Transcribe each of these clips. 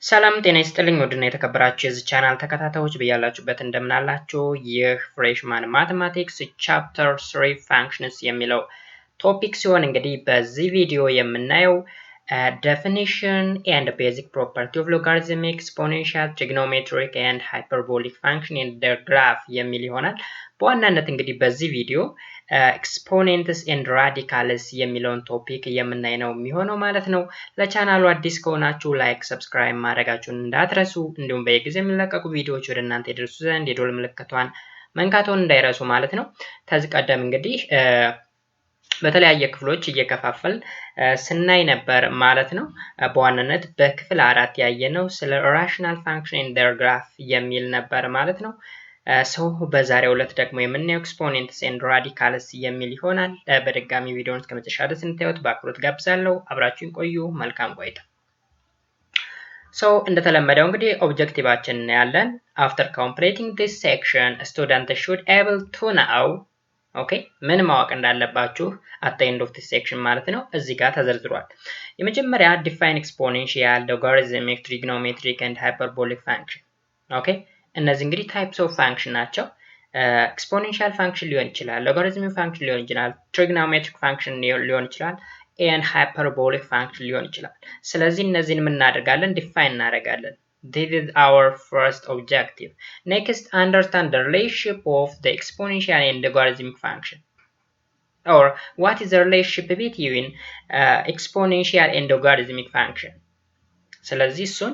ሰላም ጤና ይስጥልኝ ወድና የተከበራችሁ የዚህ ቻናል ተከታታዮች በያላችሁበት እንደምን አላችሁ? ይህ ፍሬሽማን ማቴማቲክስ ቻፕተር 3 ፋንክሽንስ የሚለው ቶፒክ ሲሆን እንግዲህ በዚህ ቪዲዮ የምናየው definition and basic property of logarithmic, exponential, trigonometric and hyperbolic function in their graph የሚል ይሆናል። በዋናነት እንግዲህ በዚህ ቪዲዮ exponents and radicals የሚለውን ቶፒክ የምናይ ነው የሚሆነው ማለት ነው። ለቻናሉ አዲስ ከሆናችሁ ላይክ፣ ሰብስክራይብ ማድረጋችሁን እንዳትረሱ፣ እንዲሁም በየጊዜው የሚለቀቁ ቪዲዮዎች ወደ እናንተ ይደርሱ ዘንድ የደወል ምልክቷን መንካቶን እንዳይረሱ ማለት ነው። ከዚህ ቀደም እንግዲህ በተለያየ ክፍሎች እየከፋፈል ስናይ ነበር ማለት ነው። በዋናነት በክፍል 4 ያየነው ስለ rational function in their graph የሚል ነበር ማለት ነው። በዛሬው ዕለት ደግሞ የምናየው exponents and radicals የሚል ይሆናል። በድጋሚ ቪዲዮውን እስከመጨረሻ ድረስ እንድታዩት በአክብሮት ጋብዛለሁ። አብራችሁን ቆዩ። መልካም ቆይታ። እንደተለመደው እንግዲህ ኦብጀክቲቫችን እናያለን። after completing this section students should able to know ምን ማወቅ እንዳለባችሁ at the end of this section ማለት ነው እዚህ ጋር ተዘርዝሯል። የመጀመሪያ define exponential, logarithmic, trigonometric and hyperbolic function እነዚህ እንግዲህ types of function ናቸው። exponential function ሊሆን ይችላል፣ logarithmic function ሊሆን ይችላል፣ trigonometric function ሊሆን ይችላል and hyperbolic function ሊሆን ይችላል። ስለዚህ እነዚህን ምን እናደርጋለን? define እናደርጋለን። This is our first objective. Next, understand the relationship of the exponential and logarithmic function. Or what is the relationship between exponential and logarithmic function? ስለዚህ እሱን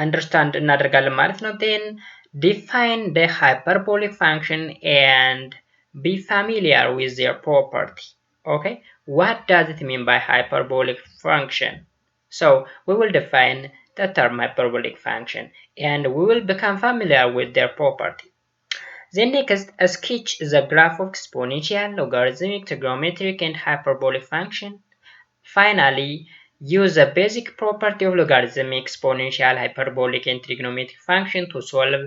understand እናደርጋለን ማለት ነው። Then define the hyperbolic function and be familiar with their property. What does it mean by hyperbolic function? So we will define the term hyperbolic function and we will become familiar with their property. Then next, sketch the graph of exponential, logarithmic, trigonometric and hyperbolic function. Finally, use the basic property of logarithmic, exponential, hyperbolic and trigonometric function to solve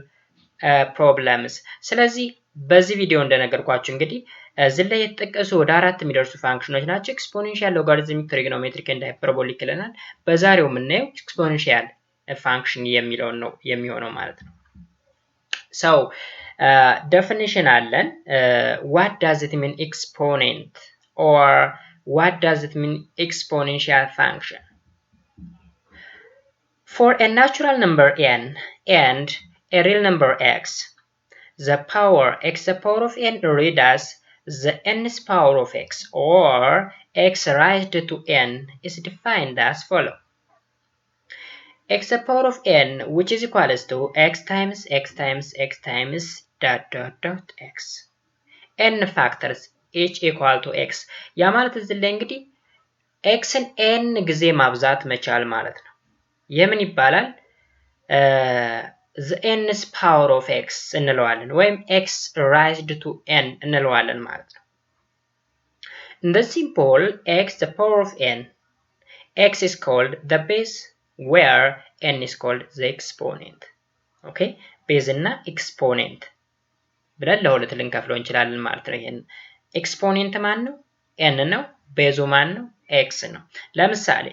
problems. ስለዚህ በዚህ ቪዲዮ እንደነገርኳችሁ እንግዲህ እዚህ ላይ የተጠቀሱ ወደ 4 የሚደርሱ ፋንክሽኖች ናቸው። ኤክስፖኔንሻል፣ ሎጋሪዝሚክ፣ ትሪጎኖሜትሪክ እና ሃይፐርቦሊክ ይለናል። በዛሬው የምናየው ኤክስፖኔንሻል ፋንክሽን የሚለውን ነው የሚሆነው ማለት ነው። definition አለን። what does it mean exponent or what does it mean exponential function? For a natural number n and a real number x, the power x the power of n read as the nth power of x or x raised to n is defined as follow. X the power of n which is equals to x times x times x times dot dot dot x. n factors each equal to x. ያ ማለት እዚህ ላይ እንግዲህ xን n ጊዜ ማብዛት መቻል ማለት ነው። የምን ይባላል? the n's power of x እንለዋለን ወይም x raised to n እንለዋለን ማለት ነው። In the simple x the power of n, x is called the base where n is called the exponent. base እና exponent ብለን ለሁለት ልንከፍለው እንችላለን ማለት ነው። ይሄን exponent ማን ነው? n ነው። ቤዙ ማን ነው? x ነው። ለምሳሌ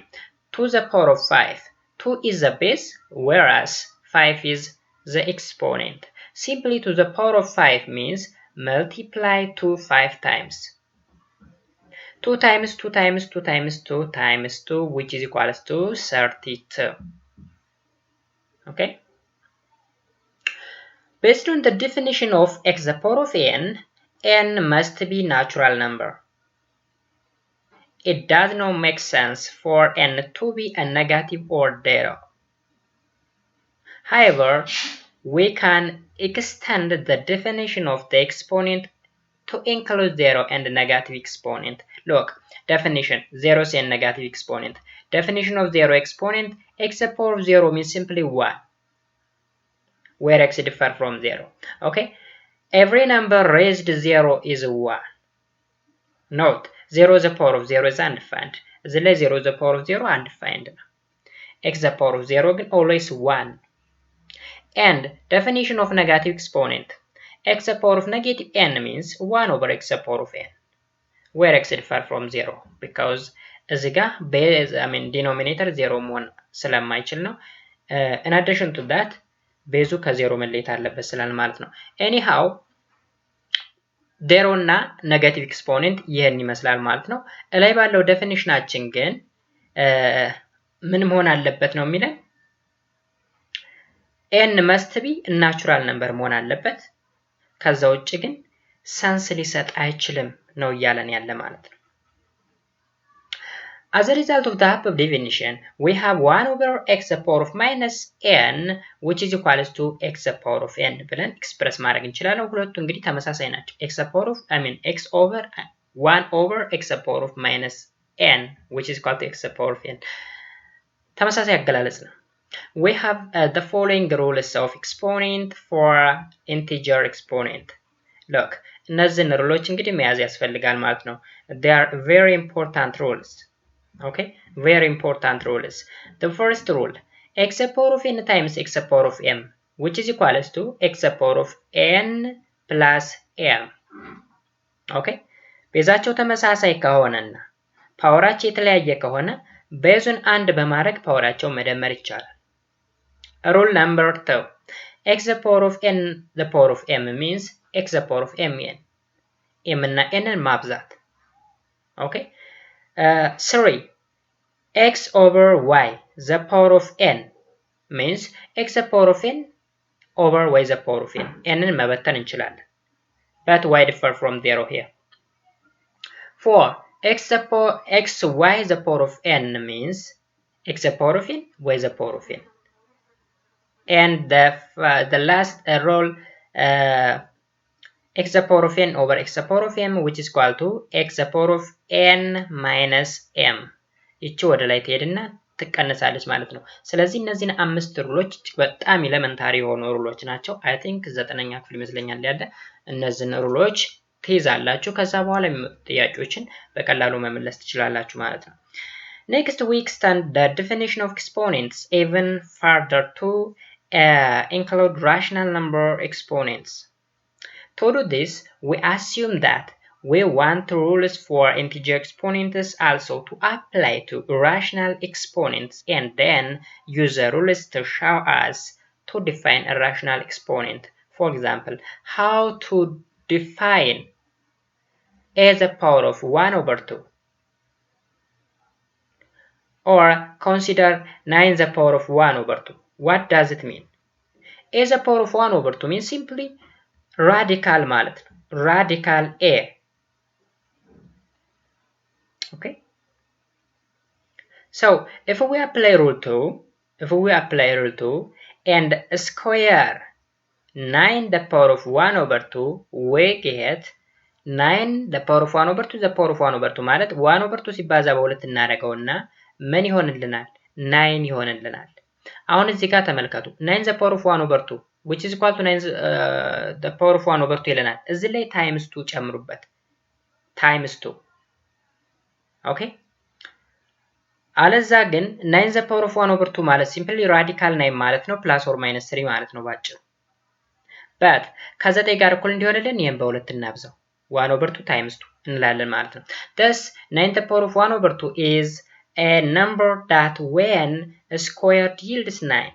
2 the power of 5, 2 is the base whereas 5 is the exponent. Simply 2 the power of 5 means multiply 2 5 times. 2 times 2 times 2 times 2 times 2 which is equals to 32. Based on the definition of x the power of n must be natural number. It does not make sense for n to be a negative or zero. However, we can extend the definition of the exponent to include zero and negative exponent. Look, definition, zeros and negative exponent. Definition of zero exponent, x the power of 0 means simply 1, where x differ from 0. Every number raised 0 is 1. Note, 0 the power of 0 is undefined. The 0 the power of 0 undefined. X the power of 0 is always 1. And definition of negative exponent, x the power of negative n means 1 over x the power of n, where x differ from 0 because እዚህ ጋር denominator 0 መሆን ስለማይችል ነው። in addition to that ቤዙ ከዜሮ መለየት አለበት ስላል ማለት ነው። anyhow ዜሮ እና ኔጌቲቭ ኤክስፖኔንት ይሄን ይመስላል ማለት ነው። ላይ ባለው ዴፊኒሽናችን ግን ምን መሆን አለበት ነው የሚለን n must be ናቹራል ነምበር መሆን አለበት። ከዛ ውጪ ግን ሰንስ ሊሰጥ አይችልም ነው እያለን ያለ ማለት ነው። As a result of the above definition, we have 1 over x the power of minus n which is equals to x the power of n ብለን ኤክስፕረስ ማድረግ እንችላለን። ሁለቱ እንግዲህ ተመሳሳይ ናቸው። x the power of x over 1 over x the power of minus n which is equal to x the power of n ተመሳሳይ አገላለጽ ነው። We have the following rules of exponent for integer exponent. Look, እነዚህን ሩሎች እንግዲህ መያዝ ያስፈልጋል ማለት ነው። They are very important rules. Okay, very important rules. The first rule, x the power of n times x the power of m which is equals to x the power of n plus m. Okay, ቤዛቸው ተመሳሳይ ከሆነና ፓወራቸው የተለያየ ከሆነ ቤዙን አንድ በማድረግ ፓወራቸው መደመር ይቻላል። Rule number 2, x the power of n the power of m means x the power of mn. m እና n ማብዛት። Okay, 3, x over y the power of n means x the power of n over y the power of n. n መበተን እንችላለን. But y differ from 0 here. 4, x y the power of n means x the power of n y the power of n. And the last rule, x the power of n over x the power of m which is equal to x the power of n minus m. ይቺ ወደ ላይ ትሄድና ትቀነሳለች ማለት ነው። ስለዚህ እነዚህን አምስት ሩሎች በጣም ኤሌመንታሪ የሆኑ ሩሎች ናቸው። አይ ቲንክ 9ኛ ክፍል ይመስለኛል ያለ እነዚህን ሩሎች ትይዛላችሁ። ከዛ በኋላ የሚመጡ ጥያቄዎችን በቀላሉ መመለስ ትችላላችሁ ማለት ነው። Next we extend the definition of exponents even further to include rational number exponents. To do this, we assume that we want rules for integer exponents also to apply to rational exponents and then use the rules to show us to define a rational exponent. For example, how to define a the power of 1 over 2. Or consider 9 the power of 1 over 2. What does it mean? A the power of 1 over 2 means simply radical ማለት ነው። Radical a. Okay. So if we apply rule 2 and square 9 the power of 1 over 2, we get 9 the power of 1 over 2 the power of 1 over 2 ማለት 1 over 2 ሲባዛ በሁለት እናደርገውና ምን ይሆንልናል? 9 ይሆንልናል። አሁን እዚህ ጋር ተመልከቱ 9 the power of 1 over 2 which is equal to 9 the power of 1 over 2 ይለናል። እዚህ ላይ times 2 ጨምሩበት times 2 ኦኬ። አለዛ ግን 9 the power of 1 over 2 ማለት simply radical 9 ማለት ነው plus or minus 3 ማለት ነው ባጭሩ። but ከ9 ጋር እኩል እንዲሆንልን ይሄን በሁለት እናብዛው 1 over 2 times 2 እንላለን ማለት ነው። thus 9 the power of 1 over 2 is a number that when squared yields 9.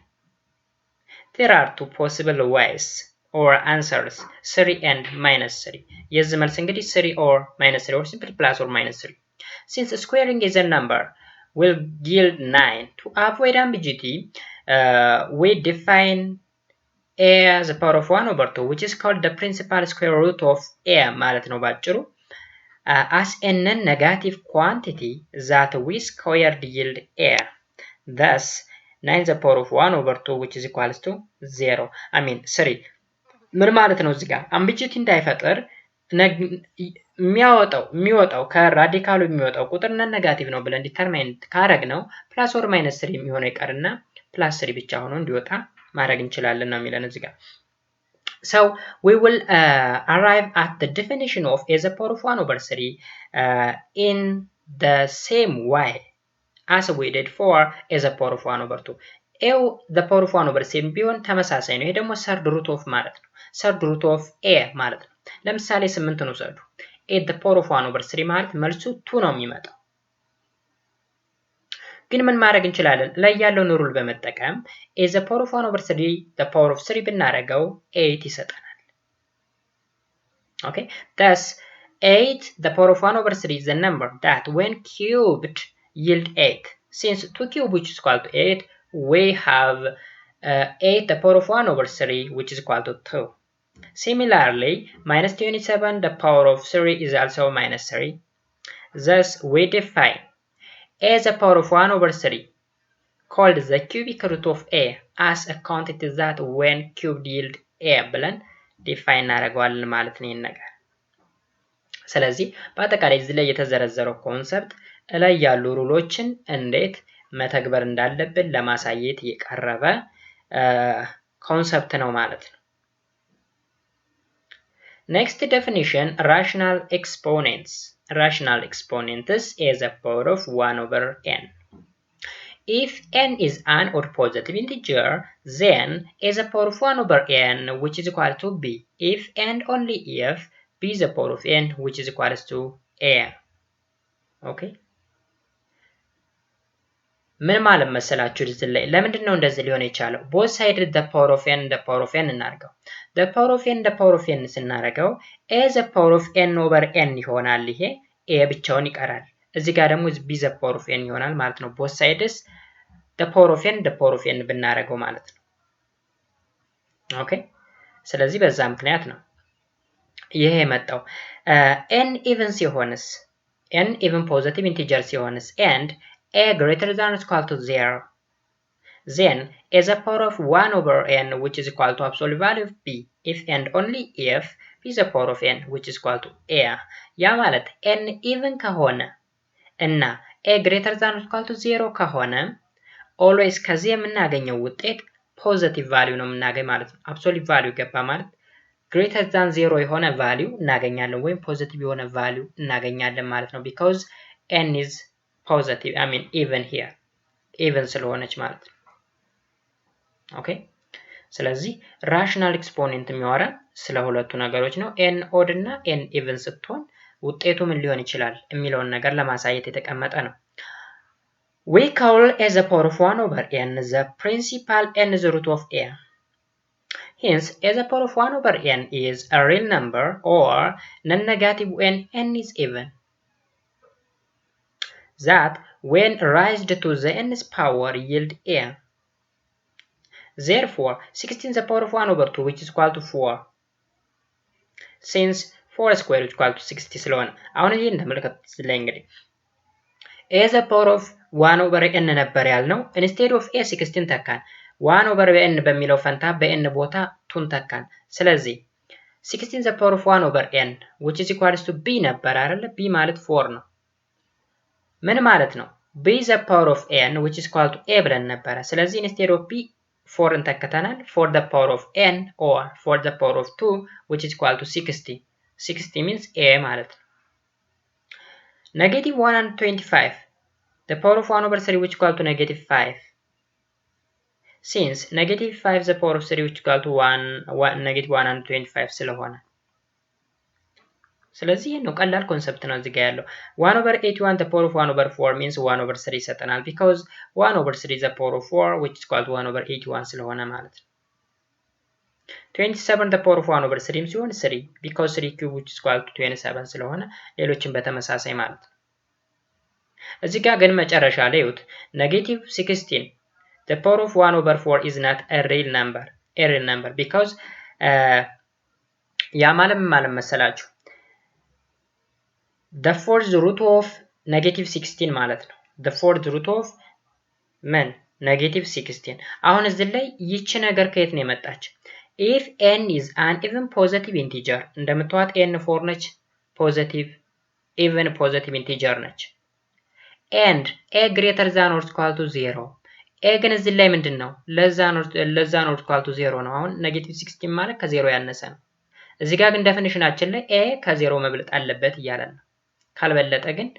There are two possible ways or answers 3 and minus 3. የዚህ መልስ እንግዲህ 3 or minus 3 or simply plus or minus 3. Since squaring is a number will yield 9, to avoid ambiguity we define a as the power of 1 over 2 which is called the principal square root of a ማለት ነው ባጭሩ as a non-negative quantity that we squared yield a. Thus 9 the power of 1 over 2 which is equals to 0. I mean 3. ምን ማለት ነው እዚህ ጋር አምቢጂቲ እንዳይፈጠር የሚወጣው ከራዲካሉ የሚወጣው ቁጥር ኔጋቲቭ ነው ብለን ዲተርማይን ካረግ ነው ፕላስ ኦር ማይነስ 3 የሚሆነው ይቀርና ፕላስ 3 ብቻ ሆኖ እንዲወጣ ማድረግ እንችላለን ነው የሚለን እዚህ ጋር። So we will arrive at the definition of a the power of 1 over 3 in the same way as we did for a the power of 1 over 2. a the power of 1 over 7 ቢሆን ተመሳሳይ ነው። ይሄ ደግሞ ሰርድ ሩት ኦፍ ማለት ነው። ሰርድ ሩት ኦፍ a ማለት ነው። ለምሳሌ 8 ነው ሰዱ a the power of 1 over 3 ማለት መልሱ 2 ነው የሚመጣው። ግን ምን ማድረግ እንችላለን? ላይ ያለውን ሩል በመጠቀም a the power of 1 over 3 the power of 3 ብናደርገው 8 ይሰጠናል። okay, thus 8 the power of 1 over 3 is the number that when cubed yield 8. Since 2 cube which is equal to 8, we have 8 the power of 1 over 3 which is equal to 2. Similarly, minus 27 the power of 3 is also minus 3. Thus, we define a the power of 1 over 3 called the cubic root of a as a quantity that when cubed yield a ብለን ዲፋይን እናደርገዋለን ማለት ነው ነገር። ስለዚህ በአጠቃላይ እዚህ ላይ የተዘረዘረው ኮንሰፕት ላይ ያሉ ሩሎችን እንዴት መተግበር እንዳለብን ለማሳየት የቀረበ ኮንሰፕት ነው ማለት ነው። Next definition, rational exponents. Rational exponents is a power of 1 over n. If n is an odd positive integer, then is a power of 1 over n which is equal to b. If and only if b is a power of n which is equal to a. Okay? ምን ማለት መሰላችሁ እዚህ ላይ ለምንድን ነው እንደዚህ ሊሆን የቻለው? both side the power of n እናርገው። the power of n ስናረገው a the power of n over n ይሆናል። ይሄ a ብቻውን ይቀራል። እዚህ ጋር ደግሞ b the power of n ይሆናል ማለት ነው። both sides the power of n ብናረገው ማለት ነው። ኦኬ ስለዚህ በዛ ምክንያት ነው ይሄ የመጣው። n even ሲሆንስ n even positive integer ሲሆንስ and a greater than or equal to 0, then is a power of 1 over n which is equal to absolute value of b if and only if b is a power of n which is equal to a. ያ ማለት n even ከሆነ እና a greater than or equal to 0 ከሆነ always ከዚህ የምናገኘው ውጤት ፖዚቲቭ ቫልዩ ነው የምናገኝ ማለት ነው። absolute value ገባ ማለት greater than 0 የሆነ ቫልዩ እናገኛለን ወይም ፖዚቲቭ የሆነ ቫልዩ እናገኛለን ማለት ነው። because n is positive, I mean even here, even ስለሆነች ማለት ነው። ኦኬ ስለዚህ ራሽናል ኤክስፖኔንት የሚያወራ ስለ ሁለቱ ነገሮች ነው። n ኦድ እና n ኢቨን ስትሆን ውጤቱ ምን ሊሆን ይችላል የሚለውን ነገር ለማሳየት የተቀመጠ ነው። we call as a power of 1 over n the principal n is the root of a. Hence, as a power of 1 over n is a real number or non-negative when n is even. That when raised to the nth power yield a. Therefore, 16 the power of 1 over 2 which is equal to 4. Since 4 square is equal to 60 ስለሆነ አሁን ይሄን ተመልከቱት ላይ እንግዲህ a the power of 1 over n ነበር ያልነው instead of a 16 ተካን 1 over n በሚለው ፈንታ በn ቦታ 2 ተካን። ስለዚህ 16 the power of 1 over n which is equal to b ነበር አይደል? b ማለት 4 ነው። ምን ማለት ነው? b the power of n which is equal to a ብለን ነበረ። ስለዚህ instead of b 4 እንተክተናል for the power of n or for the power of 2 which is equal to 60. 60 means a ማለት ነው። negative 125 the power of 1 over 3 which is equal to negative 5. Since negative 5 the power of 3 which is equal to negative 125 ስለሆነ ስለዚህ ነው ቀላል ኮንሰፕት ነው እዚህ ጋር ያለው 1 over 81 the power of 1 over 4 means 1 over 3 ይሰጠናል because 1 over 3 is the power of 4 which is equal to 1 over 81 ስለሆነ ማለት ነው። 27 the power of 1 over 3 ሲሆን 3 because 3 cube which is equal to 27 ስለሆነ ሌሎችን በተመሳሳይ ማለት ነው። እዚህ ጋር ግን መጨረሻ ላይ ይሁት negative 16 the power of 1 over 4 is not a real number because ያ ማለት መሰላችሁ the fourth root of negative 16 ማለት ነው። the fourth root of ምን negative 16 አሁን እዚህ ላይ ይቺ ነገር ከየት ነው የመጣች? if n is an even positive integer እንደምታዩት n 4 ነች positive even positive integer ነች and a greater than or equal to 0 a ግን እዚህ ላይ ምንድነው ለዛ ነው equal to 0 ነው። አሁን negative 16 ማለት ከ0 ያነሰ ነው። እዚህ ጋር ግን ዴፊኒሽናችን ላይ a ከ0 መብለጥ አለበት እያለ ነው። ካልበለጠ ግን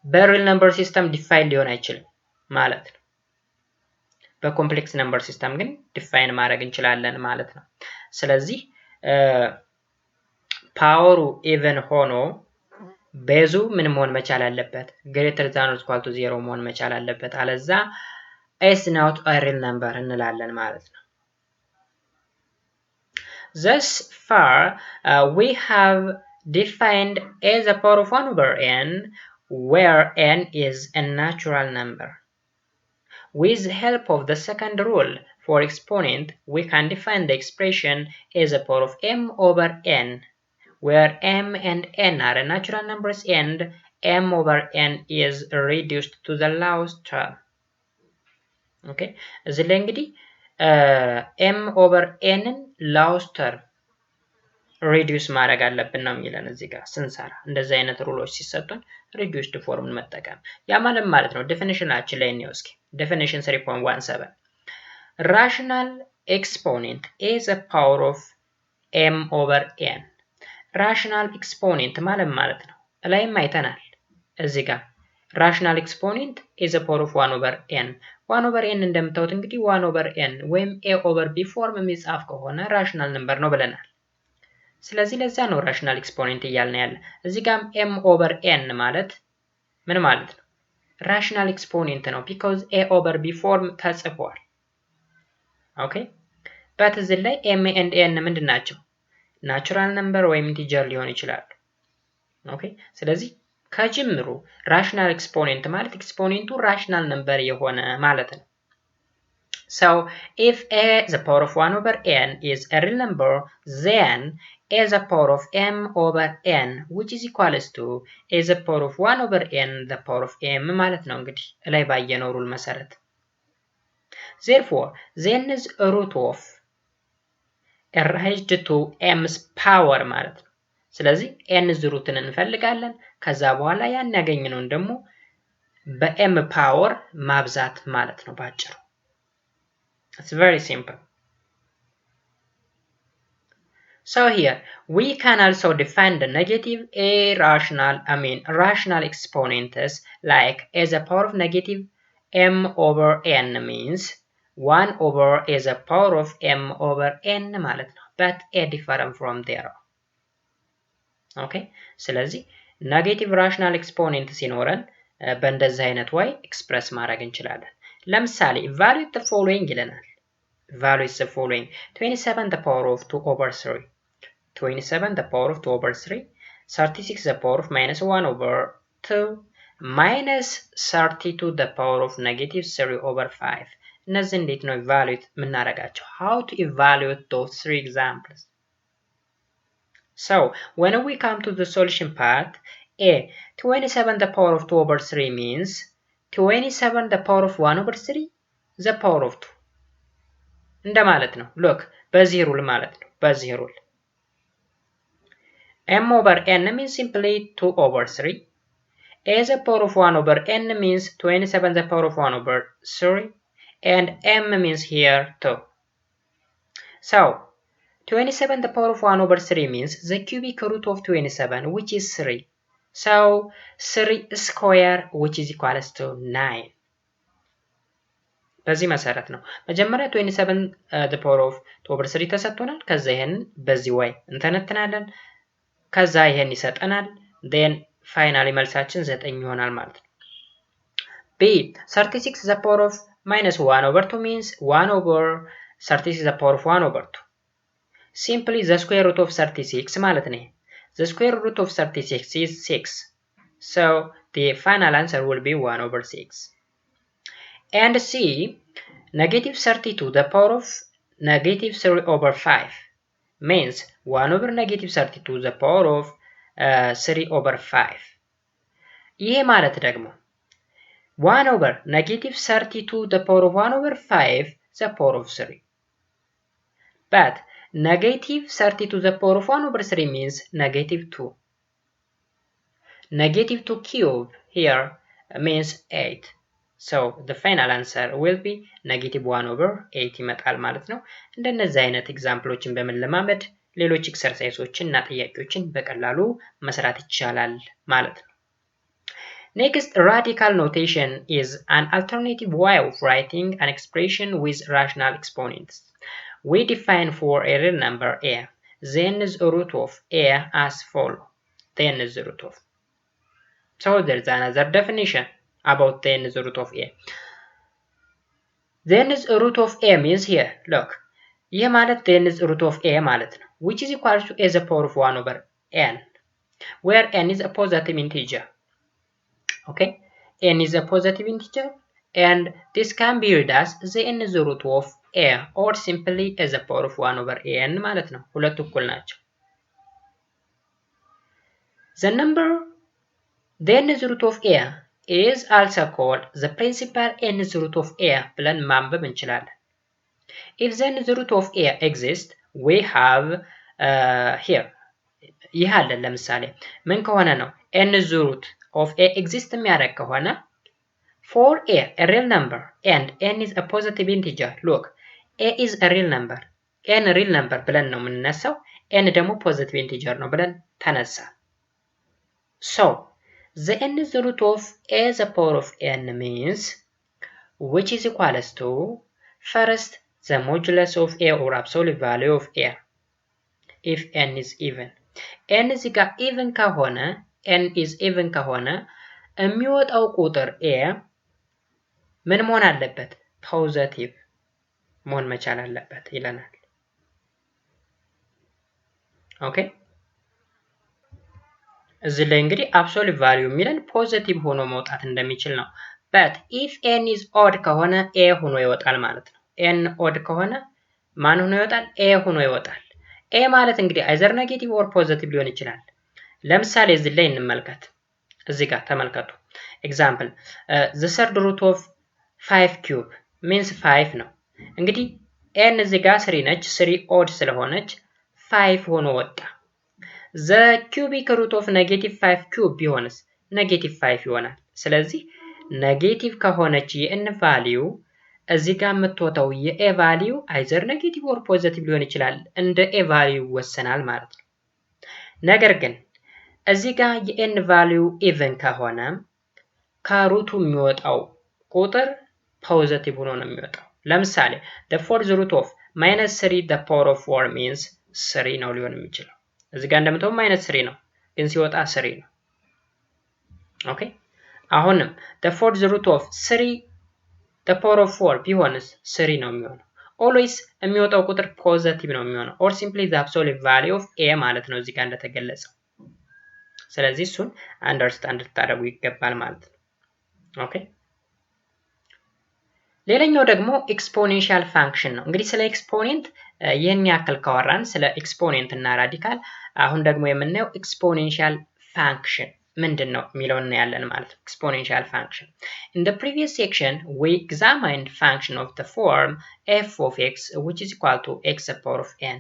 በሪል ነምበር ሲስተም ዲፋይን ሊሆን አይችልም ማለት ነው። በኮምፕሌክስ ነምበር ሲስተም ግን ዲፋይን ማድረግ እንችላለን ማለት ነው። ስለዚህ ፓወሩ ኢቨን ሆኖ ቤዙ ምን መሆን መቻል አለበት? ግሬተር ዛን ኦር ኢኳል ቱ 0 መሆን መቻል አለበት። አለዛ is not a real number እንላለን ማለት ነው። Thus far we have defined a the power of 1 over n where n is a natural number. With the help of the second rule for exponent, we can define the expression as a power of m over n, where m and n are natural numbers and m over n is reduced to the lowest term. Okay, እዚህ ላይ እንግዲህ m over n lowest term reduce ማድረግ አለብን ነው የሚለን እዚህ ጋር ስንሰራ እንደዚህ አይነት ሩሎች ሲሰጡን reduced ፎርምን መጠቀም ያ ማለት ነው። ዴፊኒሽናችን ላይ ነው። እስኪ ዴፊኒሽን 3.17 rational exponent is a power of m over n ራሽናል ኤክስፖኔንት ማለት ነው። ላይም አይተናል እዚህ ጋር ራሽናል ኤክስፖኔንት is a power of 1 over n 1 over n እንደምታዩት እንግዲህ 1 over n ወይም a over b ፎርም የሚጻፍ ከሆነ ራሽናል ነምበር ነው ብለናል። ስለዚህ ለዛ ነው ራሽናል ኤክስፖኔንት እያልን ያለ። እዚህ ጋር m over n ማለት ምን ማለት ነው? ራሽናል ኤክስፖኔንት ነው because a over b ፎርም ተጽፏል። ኦኬ በት እዚህ ላይ m and n ምንድን ናቸው? ናቹራል ነምበር ወይም ኢንቲጀር ሊሆን ይችላል። ኦኬ ስለዚህ ከጅምሩ ራሽናል ኤክስፖኔንት ማለት ኤክስፖኔንቱ ራሽናል ነምበር የሆነ ማለት ነው። So if a the power of 1 over n is a real number, then a the power of m over n which is equals to a the power of 1 over n the power of m ማለት ነው እንግዲህ ላይ ባየነው ሩል መሰረት። Therefore, then is root of raised to m's power ማለት ነው። ስለዚህ n's ሩትን እንፈልጋለን። ከዛ በኋላ ያን ያገኘነውን ደግሞ በm ፓወር ማብዛት ማለት ነው ባጭሩ። It's very simple. So here we can also define the negative rational exponents like as a power of negative m over n means 1 over is a power of m over n ማለት ነው but a different from there. ኦኬ ስለዚህ ኔጌቲቭ ራሽናል ኤክስፖኔንት ሲኖረን በእንደዚህ አይነት way ኤክስፕረስ ማድረግ እንችላለን። ለምሳሌ evaluate the following ይለናል። evaluate the following 27 the power of 2 over 3 27 the power of 2 over 3 36 the power of minus 1 over 2 minus 32 the power of negative 3 over 5 እነዚህ እንዴት ነው evaluate የምናደርጋቸው? How to evaluate those three examples? So when we come to the solution part, a 27 the power of 2 over 3 means 27 the power of 1 over 3 the power of 2 እንደማለት ነው። look በዚህ ሩል ማለት ነው። በዚህ ሩል m over n means simply 2 over 3 a the power of 1 over n means 27 the power of 1 over 3 and m means here 2. So 27 the power of 1 over 3 means the cubic root of 27 which is 3. So 3 square which is equals to 9. በዚህ መሰረት ነው መጀመሪያ 27 the power of 2 over 3 ተሰጥቶናል። ከዛ ይሄን በዚህ way እንተነትናለን። ከዛ ይሄን ይሰጠናል። then finally መልሳችን 9 ይሆናል ማለት ነው። b 36 the power of minus 1 over 2 means 1 over 36 the power of 1 over 2. Simply the square root of 36 ማለት ነው። The square root of 36 is 6. So the final answer will be 1 over 6. And C, negative 32 the power of negative 3 over 5 means 1 over negative 32 the power of 3 over 5. ይሄ ማለት ደግሞ 1 over negative 32 the power of 1 over 5 the power of 3. But negative 30 to the power of 1 over 3 means negative 2. Negative 2 cube here means 8. So the final answer will be negative 1 over 8 ይመጣል ማለት ነው። እንደነዚህ አይነት ኤግዛምፕሎችን በመለማመድ ሌሎች ኤክሰርሳይሶችን እና ጥያቄዎችን በቀላሉ መስራት ይቻላል ማለት ነው። Next, radical notation is an alternative way of writing an expression with rational exponents. We define for a real number a, then is root of a as follows. Then is the root of. So there's another definition about the nth root of a. The nth root of a means here, look, ይህ ማለት the nth root of a ማለት ነው, which is equal to a the power of 1 over n, where n is a positive integer. Okay, n is a positive integer, and this can be read as the nth root of a, or simply as a power of 1 over n ማለት ነው. ሁለቱ እኩል ናቸው. The number the nth root of a is also called the principal nth root of a ብለን ማንበብ እንችላለን. If the nth root of a exists, we have here ይህ አለ ለምሳሌ ምን ከሆነ ነው nth root of a exist የሚያደርግ ከሆነ for a real number and n is a positive integer. Look, a is a real number, n real number ብለን ነው የምንነሳው, n ደግሞ positive integer ነው ብለን ተነሳ. So the nth root of a the power of n means which is equals to first the modulus of a or absolute value of a if n is even. n እዚህ ጋር even ከሆነ n is even ከሆነ የሚወጣው ቁጥር a ምን መሆን አለበት? ፖዚቲቭ መሆን መቻል አለበት ይለናል። ኦኬ እዚህ ላይ እንግዲህ አብሶሉት ቫልዩ የሚለን ፖዚቲቭ ሆኖ መውጣት እንደሚችል ነው። but if n is odd ከሆነ a ሆኖ ይወጣል ማለት ነው። n odd ከሆነ ማን ሆኖ ይወጣል? a ሆኖ ይወጣል። a ማለት እንግዲህ either ኔጌቲቭ or ፖዚቲቭ ሊሆን ይችላል። ለምሳሌ እዚህ ላይ እንመልከት። እዚህ ጋር ተመልከቱ። ኤግዛምፕል the third root of 5 cube means 5 ነው። እንግዲህ n እዚህ ጋር 3 ነች፣ 3 odd ስለሆነች 5 ሆኖ ወጣ። the cubic root of negative 5 cube ቢሆንስ negative 5 ይሆናል። ስለዚህ ኔጌቲቭ ከሆነች የn ቫልዩ እዚህ ጋር የምትወጣው የa ቫልዩ either ኔጌቲቭ or ፖዚቲቭ ሊሆን ይችላል፣ እንደ a ቫልዩ ይወሰናል ማለት ነው። ነገር ግን እዚህ ጋር የn ቫልዩ ኢቨን ከሆነ ከሩቱ የሚወጣው ቁጥር ፖዚቲቭ ሆኖ ነው የሚወጣው። ለምሳሌ the fourth root of -3 the power of 4 means 3 ነው ሊሆን የሚችለው። እዚህ ጋር እንደምታው -3 ነው፣ ግን ሲወጣ 3 ነው። ኦኬ አሁንም the fourth root of 3 the power of 4 ቢሆንስ 3 ነው የሚሆነው። always የሚወጣው ቁጥር ፖዚቲቭ ነው የሚሆነው, or simply the absolute value of a ማለት ነው እዚህ ጋር እንደተገለጸው። ስለዚህ እሱን አንደርስታንድ ልታደርጉ ይገባል ማለት ነው። ኦኬ ሌላኛው ደግሞ ኤክስፖኔንሻል ፋንክሽን ነው። እንግዲህ ስለ ኤክስፖኔንት ይህን ያክል ካወራን ስለ ኤክስፖኔንት እና ራዲካል፣ አሁን ደግሞ የምናየው ኤክስፖኔንሻል ፋንክሽን ምንድነው የሚለውን እናያለን ማለት ነው። ኤክስፖኔንሻል ፋንክሽን in the previous section we examined function of the form f of x which is equal to x to the power of n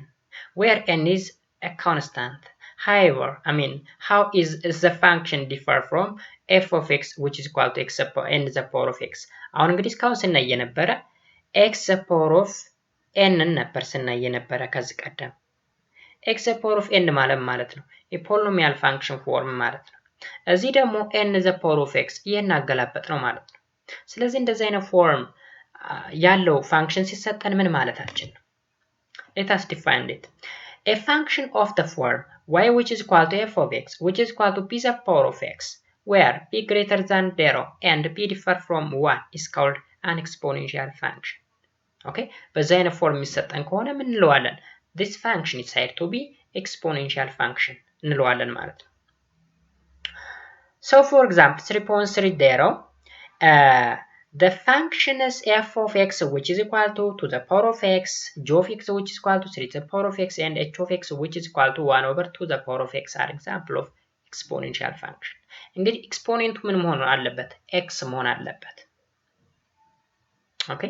where n is a constant. However, how is the function differ from f of x which is equal to x to the n to the power of x? አሁን እንግዲህ እስካሁን ስናይ የነበረ x to the power of n ነበር ስናይ የነበረ ከዚህ ቀደም። x to the power of n ማለት ነው የፖሊኖሚያል ፋንክሽን ፎርም ማለት ነው። እዚህ ደግሞ n to the power of x ይሄን አገላበጥ ነው ማለት ነው። ስለዚህ እንደዚህ አይነት ፎርም ያለው ፋንክሽን ሲሰጠን ምን ማለታችን ነው? Let us define it. A function of the form y which is equal to f of x which is equal to p to the power of x where p greater than 0 and p differ from 1 is called an exponential function. Okay, በዚህ አይነት ፎርም የሚሰጠን ከሆነ ምን እንለዋለን? This function is said to be exponential function እንለዋለን ማለት ነው። So for example 3.30 the function is f of x which is equal to the power of x, g of x which is equal to 3 to the power of x, and h of x which is equal to 1 over 2 to the power of x are example of exponential function. እንግዲህ ኤክስፖኔንቱ ምን መሆን አለበት? x መሆን አለበት። ኦኬ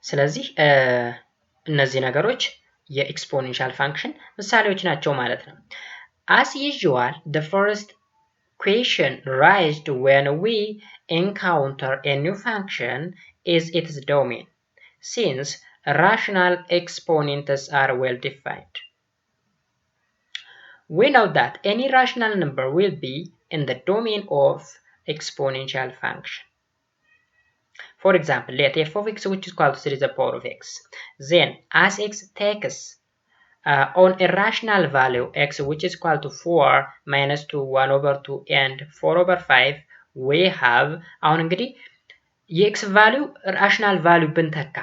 ስለዚህ እነዚህ ነገሮች የኤክስፖኔንሻል ፋንክሽን ምሳሌዎች ናቸው ማለት ነው። As usual, the first question raised when we encounter a new function is its domain, since rational exponents are well defined. We know that any rational number will be in the domain of exponential function. For example, let f of x which is equal to 3 to the power of x. Then, as x takes on a rational value x which is equal to 4 minus 2 1 over 2 and 4 over 5 we have አሁን እንግዲህ የx value rational value ብንተካ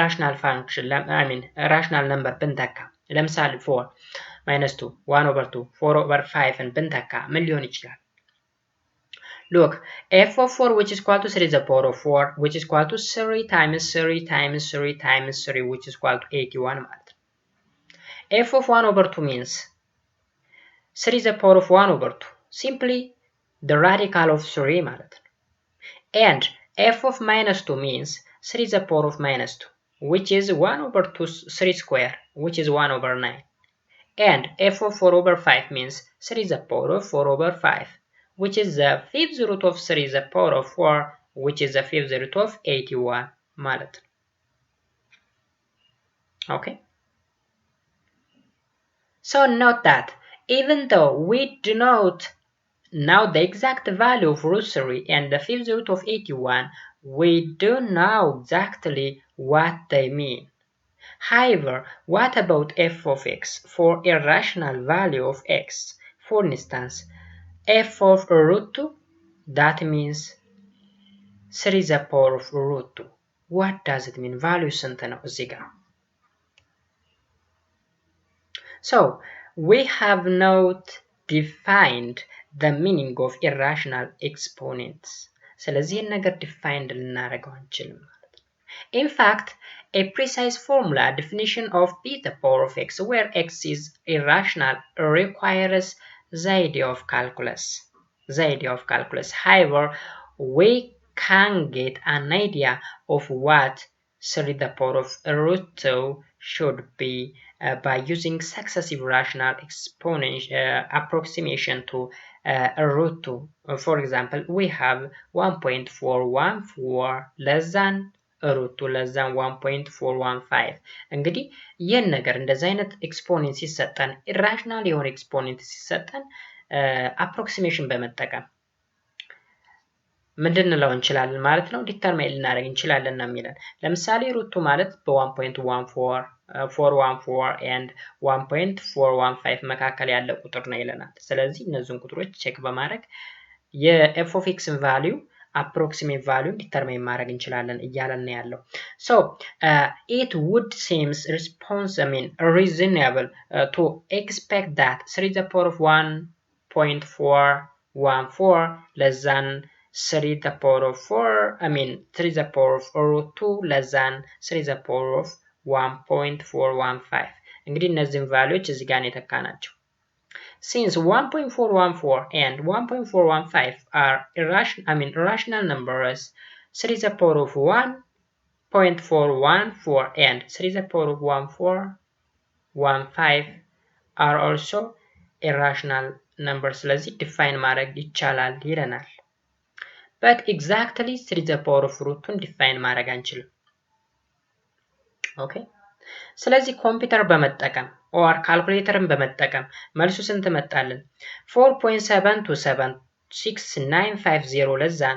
rational function I mean rational number ብንተካ ለምሳሌ 4 minus 2 1 over 2 4 over 5 ን ብንተካ ምን ሊሆን ይችላል? Look, f of 4 which is equal to 3 to the power of 4 which is equal to 3 times 3 times 3 times 3 which is equal to 81 ማለት ነው። f of 1 over 2 means 3 to the power of 1 over 2 simply the radical of 3 ማለት ነው። And f of minus 2 means 3 to the power of minus 2 which is 1 over 2 3 square which is 1 over 9. And f of 4 over 5 means 3 to the power of 4 over 5 which is the fifth root of 3 to the power of 4 which is the fifth root of 81 ማለት ነው። Okay. So note that even though we do not know the exact value of root 3 and the fifth root of 81, we do know exactly what they mean. However, what about f of x for a rational value of x? For instance, f of root 2, that means 3 to the power of root 2. What does it mean? Value ስንት ነው እዚህ ጋር? So, we have not defined the meaning of irrational exponents. ስለዚህ ነገር defined ልናደርገው አንችልም ማለት ነው። In fact, a precise formula definition of p to the power of x where x is irrational requires the idea of calculus. However, we can get an idea of what 3 to the power of root 2 should be by using successive rational approximation to root 2. For example, we have 1.414 less than root 2 less than 1.415 እንግዲህ ይህን ነገር እንደዚህ አይነት ኤክስፖኔንት ሲሰጠን ኢራሽናል የሆነ ኤክስፖኔንት ሲሰጠን አፕሮክሲሜሽን በመጠቀም ምንድን እንለው እንችላለን ማለት ነው ዲተርማይን ልናደርግ እንችላለን ነው የሚለን ለምሳሌ ሩት 2 ማለት በ1.414 and 1.415 መካከል ያለ ቁጥር ነው ይለናል ስለዚህ እነዚህን ቁጥሮች ቼክ በማድረግ የf of x value approximate value determine ማድረግ እንችላለን እያለን ነው ያለው so it would seems reasonable to expect that 3 to the power of 1.414 less than 3 to the power of 3 to the power of root 2 less than 3 to the power of 1.415 እንግዲህ እነዚህን ቫልዩዎች እዚህ ጋር የተካናቸው since 1.414 and 1.415 are irrational numbers 3 to the power of 1.414 and 3 to the power of 1.415 are also irrational numbers ስለዚህ define ማድረግ ይቻላል ይለናል but exactly 3 to the power of root 2 define ማድረግ አንችልም okay ስለዚህ ኮምፒውተር በመጠቀም or ካልኩሌተርን በመጠቀም መልሱ ስንት መጣልን 4.7276950 less than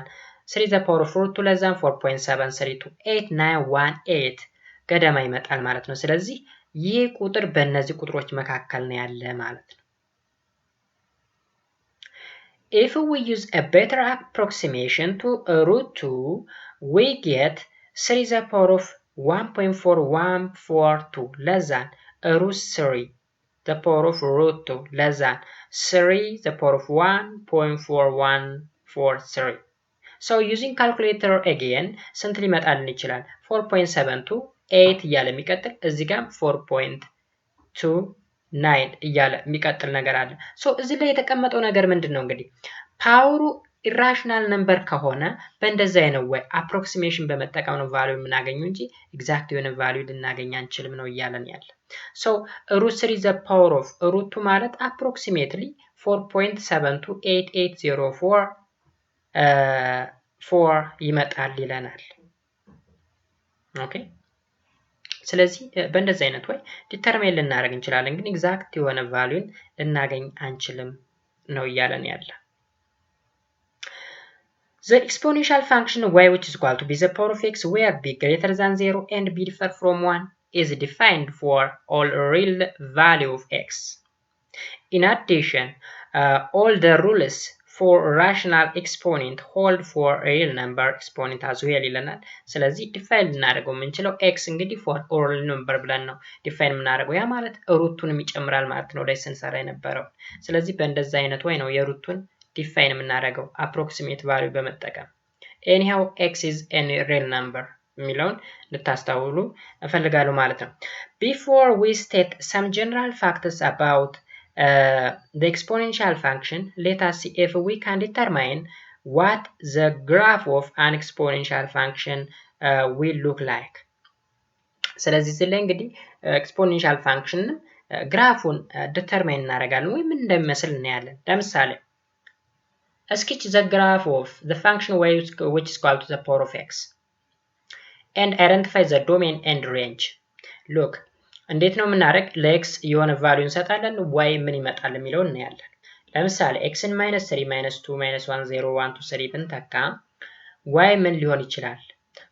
3 to the power of root 2 less than 4.7328918 ገደማ ይመጣል ማለት ነው ስለዚህ ይህ ቁጥር በእነዚህ ቁጥሮች መካከል ነው ያለ ማለት ነው If we use a better approximation to root 2 we get 3 to the power of 1.4142 less than root 3 the power of root 2 less than 3 the power of 1.4143 so using calculator again ስንት ሊመጣልን ይችላል 4.728 እያለ የሚቀጥል እዚህ ጋር 4.29 እያለ የሚቀጥል ነገር አለ so እዚህ ላይ የተቀመጠው ነገር ምንድነው እንግዲህ ፓወሩ ኢራሽናል ነምበር ከሆነ በእንደዛ አይነት ወይ አፕሮክሲሜሽን በመጠቀም ነው ቫልዩ የምናገኘው እንጂ ኤግዛክት የሆነ ቫልዩ ልናገኝ አንችልም ነው እያለን ያለ so root 3 the power of root 2 ማለት approximately 4.7288044 ይመጣል ይለናል ኦኬ ስለዚህ በእንደዚህ አይነት ወይ ዲተርማይን ልናደርግ እንችላለን ግን ኤግዛክት የሆነ ቫልዩን ልናገኝ አንችልም ነው እያለን ያለ The exponential function y which is equal to b the power of x where b greater than 0 and b differ from 1 is defined for all real value of x. In addition, all the rules for rational exponent hold for real number exponent as well ይለናል። ስለዚህ ዲፋይን ልናደርገው የምንችለው ኤክስ እንግዲህ ፎር ኦል ነምበር ብለን ነው ዲፋይን የምናደርገው። ያ ማለት ሩቱንም ይጨምራል ማለት ነው ላይ ስንሰራ የነበረው። ስለዚህ በእንደዛ አይነት ወይ ነው የሩቱን ዲፋይን የምናደርገው አፕሮክሲሜት ቫልዩ በመጠቀም። ኤኒሃው ኤክስ ኢዝ ኤኒ ሪል ነምበር የሚለውን ልታስተውሉ እፈልጋለሁ ማለት ነው። ቢፎር ዊ ስቴት some general facts about the exponential function, let us see if we can determine what the graph of an exponential function will look like. ስለዚህ እዚህ ላይ እንግዲህ ኤክስፖኔንሻል ፋንክሽን ግራፉን ዲተርማይን እናደርጋለን ወይ ምን እንደሚመስል እናያለን። ለምሳሌ sketch the graph of the function which is equal to the power of x and identify the domain and range. look እንዴት ነው የምናደርግ? ለኤክስ የሆነ ቫልዩ እንሰጣለን ዋይ ምን ይመጣል የሚለውን እናያለን። ለምሳሌ ኤክስን -3 -2 -1 0 1 2 3 ብንተካ ዋይ ምን ሊሆን ይችላል?